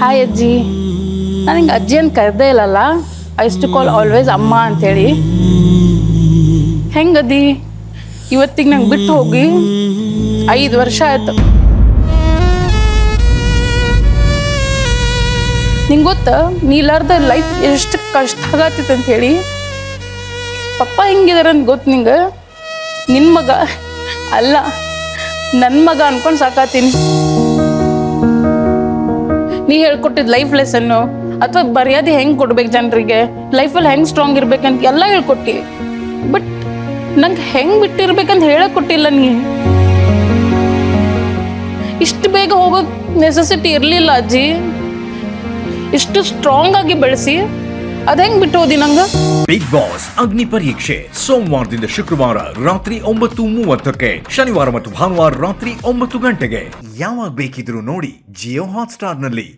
Hi ಅಜ್ಜಿ. ನಾನು ಹಿಂಗೆ ಅಜ್ಜಿ ಅಂತ ಕರೆದೇ ಇಲ್ಲಲ್ಲ. ಐ ಟು ಕಾಲ್ ಆಲ್ವೇಸ್ ಅಮ್ಮ ಅಂತೇಳಿ. ಹೆಂಗದಿ? ಇವತ್ತಿಗೆ ನಂಗೆ ಬಿಟ್ಟು ಹೋಗಿ 5 ವರ್ಷ ಆಯ್ತು. ನಿಂಗೆ ಗೊತ್ತ ನೀ ಇಲ್ಲಾರ್ದ ಲೈಫ್ ಎಷ್ಟು ಕಷ್ಟ ಆಗತ್ತಿತ್ತು ಅಂತ ಹೇಳಿ. ಪಪ್ಪ ಹೆಂಗಿದಾರ ಅಂತ ಗೊತ್ತು ನಿಂಗೆ? ನಿನ್ನ ಮಗ ಅಲ್ಲ, ನನ್ನ ಮಗ ಅನ್ಕೊಂಡು ಸಾಕಾತೀನಿ. ನೀ ಹೇಳ್ಕೊಟ್ಟಿದ್ ಲೈಫ್ ಲೆಸನ್ನು ಅಥವಾ ಮರ್ಯಾದೆ ಹೆಂಗೆ ಕೊಡ್ಬೇಕು ಜನರಿಗೆ, ಲೈಫಲ್ಲಿ ಹೆಂಗೆ ಸ್ಟ್ರಾಂಗ್ ಇರ್ಬೇಕಂತ ಎಲ್ಲ ಹೇಳ್ಕೊಟ್ಟಿ. ಬಟ್ ನಂಗೆ ಹೆಂಗೆ ಬಿಟ್ಟಿರ್ಬೇಕಂತ ಹೇಳಕ್ ಕೊಟ್ಟಿಲ್ಲ ನೀ. ಇಷ್ಟು ಬೇಗ ಹೋಗೋ ನೆಸೆಸಿಟಿ ಇರಲಿಲ್ಲ ಅಜ್ಜಿ. ಇಷ್ಟು ಸ್ಟ್ರಾಂಗ್ ಆಗಿ ಬೆಳೆಸಿ ಅದ್ ಹೆಂಗ್ ಬಿಟ್ಟು ಹೋದಿ ನಂಗೆ? ಬಿಗ್ ಬಾಸ್ ಅಗ್ನಿ ಪರೀಕ್ಷೆ ಸೋಮವಾರದಿಂದ ಶುಕ್ರವಾರ ರಾತ್ರಿ 9:30ಕ್ಕೆ, ಶನಿವಾರ ಮತ್ತು ಭಾನುವಾರ ರಾತ್ರಿ 9 ಗಂಟೆಗೆ. ಯಾವಾಗ ಬೇಕಿದ್ರೂ ನೋಡಿ ಜಿಯೋ ಹಾಟ್‌ಸ್ಟಾರ್ನಲ್ಲಿ.